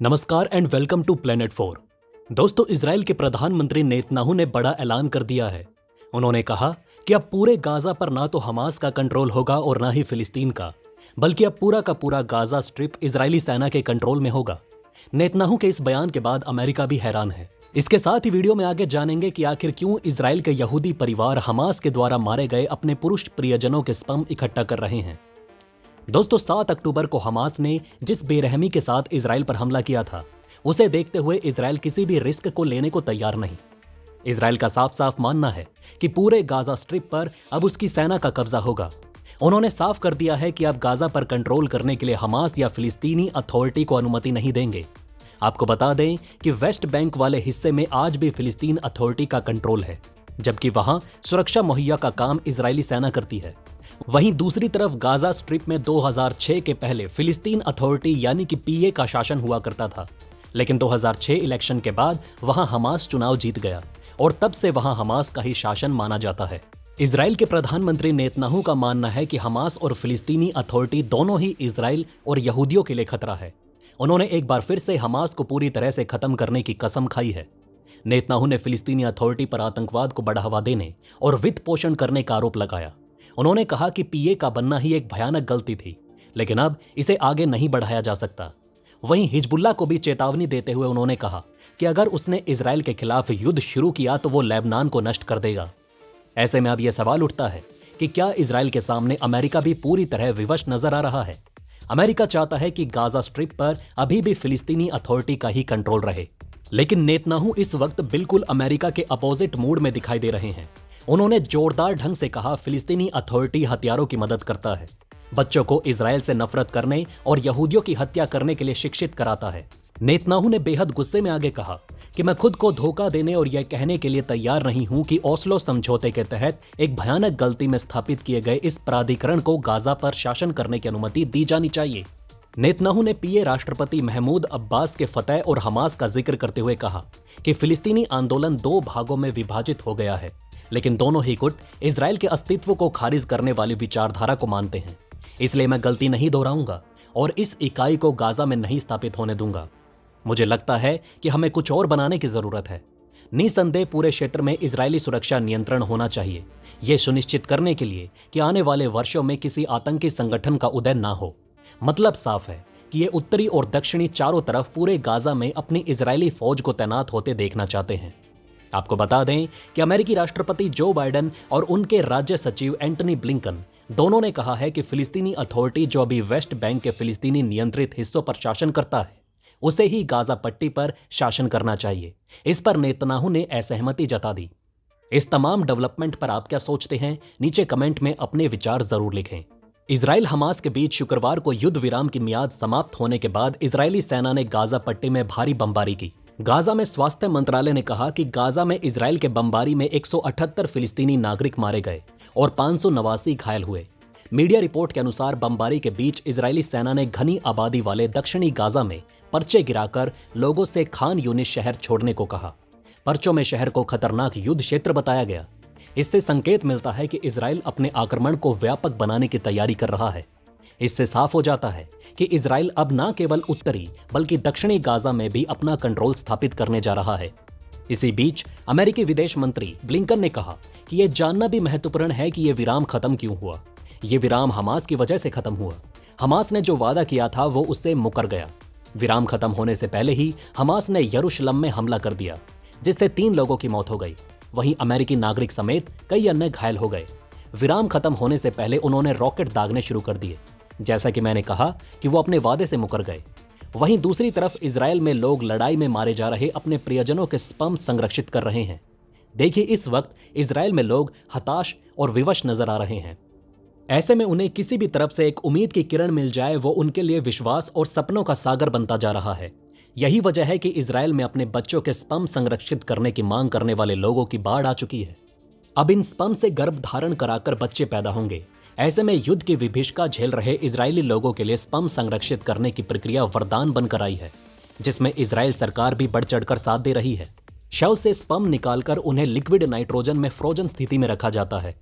नमस्कार and welcome to planet 4। दोस्तों, Israel के प्रधानमंत्री नेतन्याहू ने बड़ा ऐलान कर दिया है। उन्होंने कहा कि अब पूरे गाजा पर ना तो हमास का कंट्रोल होगा और ना ही फिलिस्तीन का, बल्कि अब पूरा का पूरा गाजा स्ट्रिप इजरायली सेना के कंट्रोल में होगा। नेतन्याहू के इस बयान के बाद अमेरिका भी हैरान है। इसके साथ ही वीडियो में आगे जानेंगे कि आखिर क्यों इजराइल के यहूदी परिवार हमास के द्वारा मारे गए अपने पुरुष प्रियजनों के स्पर्म इकट्ठा कर रहे हैं। दोस्तों, 7 अक्टूबर को हमास ने जिस बेरहमी के साथ इजराइल पर हमला किया था, उसे देखते हुए इजराइल किसी भी रिस्क को लेने को तैयार नहीं। इजराइल का साफ साफ मानना है कि पूरे गाजा स्ट्रिप पर अब उसकी सेना का कब्जा होगा। उन्होंने साफ कर दिया है कि अब गाजा पर कंट्रोल करने के लिए हमास या फिलिस्तीनी अथॉरिटी को अनुमति नहीं देंगे। आपको बता दें कि वेस्ट बैंक वाले हिस्से में आज भी फिलिस्तीन अथॉरिटी का कंट्रोल है, जबकि वहां सुरक्षा मुहैया का काम इजरायली सेना करती है। वहीं दूसरी तरफ गाजा स्ट्रिप में 2006 के पहले फिलिस्तीन अथॉरिटी यानी कि पीए का शासन हुआ करता था, लेकिन 2006 इलेक्शन के बाद वहां हमास चुनाव जीत गया और तब से वहां हमास का ही शासन माना जाता है। इजराइल के प्रधानमंत्री नेतन्याहू का मानना है कि हमास और फिलिस्तीनी अथॉरिटी दोनों ही इजराइल और यहूदियों के लिए खतरा है। उन्होंने एक बार फिर से हमास को पूरी तरह से खत्म करने की कसम खाई है। नेतन्याहू ने फिलिस्तीनी अथॉरिटी पर आतंकवाद को बढ़ावा देने और वित्त पोषण करने का आरोप लगाया। उन्होंने कहा कि पीए का बनना ही एक भयानक गलती थी, लेकिन अब इसे आगे नहीं बढ़ाया जा सकता। वहीं हिजबुल्लाह को भी चेतावनी देते हुए उन्होंने कहा कि अगर उसने इजराइल के खिलाफ युद्ध शुरू किया तो वो लेबनान को नष्ट कर देगा। ऐसे में अब यह सवाल उठता है कि क्या इजराइल के सामने अमेरिका भी पूरी तरह विवश नजर आ रहा है। अमेरिका चाहता है कि गाजा स्ट्रिप पर अभी भी फिलिस्तीनी अथॉरिटी का ही कंट्रोल रहे, लेकिन नेतन्याहू इस वक्त बिल्कुल अमेरिका के अपोजिट मूड में दिखाई दे रहे हैं। उन्होंने जोरदार ढंग से कहा, फिलिस्तीनी अथॉरिटी हथियारों की मदद करता है, बच्चों को इजराइल से नफरत करने और यहूदियों की हत्या करने के लिए शिक्षित कराता है। नेतन्याहू ने बेहद गुस्से में आगे कहा कि मैं खुद को धोखा देने और यह कहने के लिए तैयार नहीं हूं कि ओस्लो समझौते के तहत एक भयानक गलती में स्थापित किए गए इस प्राधिकरण को गाजा पर शासन करने की अनुमति दी जानी चाहिए। नेतन्याहू ने पीए राष्ट्रपति महमूद अब्बास के फतह और हमास का जिक्र करते हुए कहा कि फिलिस्तीनी आंदोलन 2 भागों में विभाजित हो गया है, लेकिन दोनों ही गुट इजराइल के अस्तित्व को खारिज करने वाली विचारधारा को मानते हैं। इसलिए मैं गलती नहीं दोहराऊंगा और इस इकाई को गाजा में नहीं स्थापित होने दूंगा। मुझे लगता है कि हमें कुछ और बनाने की जरूरत है। निसंदेह पूरे क्षेत्र में इजरायली सुरक्षा नियंत्रण होना चाहिए, यह सुनिश्चित करने के लिए कि आने वाले वर्षों में किसी आतंकी संगठन का उदय ना हो। मतलब साफ है कि ये उत्तरी और दक्षिणी चारों तरफ पूरे गाजा में अपनी इजरायली फौज को तैनात होते देखना चाहते हैं। आपको बता दें कि अमेरिकी राष्ट्रपति जो बाइडेन और उनके राज्य सचिव एंटनी ब्लिंकन दोनों ने कहा है कि फिलिस्तीनी अथॉरिटी जो अभी वेस्ट बैंक के फिलिस्तीनी नियंत्रित हिस्सों पर शासन करता है, उसे ही गाजा पट्टी पर शासन करना चाहिए। इस पर नेतन्याहू ने असहमति जता दी। इस तमाम डेवलपमेंट पर आप क्या सोचते हैं? नीचे कमेंट में अपने विचार जरूर लिखें। इजराइल हमास के बीच शुक्रवार को युद्ध विराम की मियाद समाप्त होने के बाद इजरायली सेना ने गाजा पट्टी में भारी बमबारी की। गाजा में स्वास्थ्य मंत्रालय ने कहा कि गाजा में इजराइल के बमबारी में 178 फिलिस्तीनी नागरिक मारे गए और 589 घायल हुए। मीडिया रिपोर्ट के अनुसार बमबारी के बीच इजरायली सेना ने घनी आबादी वाले दक्षिणी गाजा में पर्चे गिराकर लोगों से खान यूनिस शहर छोड़ने को कहा। पर्चों में शहर को खतरनाक युद्ध क्षेत्र बताया गया। इससे संकेत मिलता है कि इजराइल अपने आक्रमण को व्यापक बनाने की तैयारी कर रहा है। इससे साफ हो जाता है कि इजराइल अब न केवल उत्तरी बल्कि दक्षिणी गाजा में भी अपना कंट्रोल स्थापित करने जा रहा है। इसी बीच अमेरिकी विदेश मंत्री ब्लिंकन ने कहा कि यह जानना भी महत्वपूर्ण है कि यह विराम खत्म क्यों हुआ। यह विराम हमास की वजह से खत्म हुआ। हमास ने जो वादा किया था वो उससे मुकर गया। विराम खत्म होने से पहले ही हमास ने यरूशलेम में हमला कर दिया, जिससे 3 लोगों की मौत हो गई। वहीं अमेरिकी नागरिक समेत कई अन्य घायल हो गए। विराम खत्म होने से पहले उन्होंने रॉकेट दागने शुरू कर दिए। जैसा कि मैंने कहा कि वो अपने वादे से मुकर गए। वहीं दूसरी तरफ इजराइल में लोग लड़ाई में मारे जा रहे अपने प्रियजनों के स्पर्म संरक्षित कर रहे हैं। देखिए, इस वक्त इजराइल में लोग हताश और विवश नजर आ रहे हैं। ऐसे में उन्हें किसी भी तरफ से एक उम्मीद की किरण मिल जाए, वो उनके लिए विश्वास और सपनों का सागर बनता जा रहा है। यही वजह है कि इजराइल में अपने बच्चों के स्पर्म संरक्षित करने की मांग करने वाले लोगों की बाढ़ आ चुकी है। अब इन स्पर्म से गर्भ धारण कराकर बच्चे पैदा होंगे। ऐसे में युद्ध की विभीषिका झेल रहे इजरायली लोगों के लिए स्पर्म संरक्षित करने की प्रक्रिया वरदान बनकर आई है, जिसमें इजराइल सरकार भी बढ़ चढ़कर साथ दे रही है। शव से स्पर्म निकालकर उन्हें लिक्विड नाइट्रोजन में फ्रोजन स्थिति में रखा जाता है।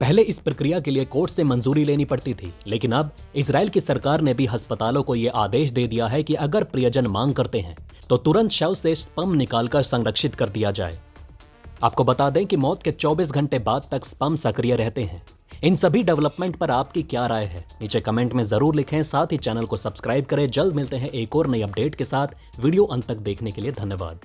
पहले इस प्रक्रिया के लिए कोर्ट से मंजूरी लेनी पड़ती थी, लेकिन अब इजराइल की सरकार ने भी अस्पतालों को यह आदेश दे दिया है कि अगर प्रियजन मांग करते हैं तो तुरंत शव से स्पर्म निकालकर संरक्षित कर दिया जाए। आपको बता दें कि मौत के 24 घंटे बाद तक स्पर्म सक्रिय रहते हैं। इन सभी डेवलपमेंट पर आपकी क्या राय है, नीचे कमेंट में जरूर लिखें। साथ ही चैनल को सब्सक्राइब करें। जल्द मिलते हैं एक और नई अपडेट के साथ। वीडियो अंत तक देखने के लिए धन्यवाद।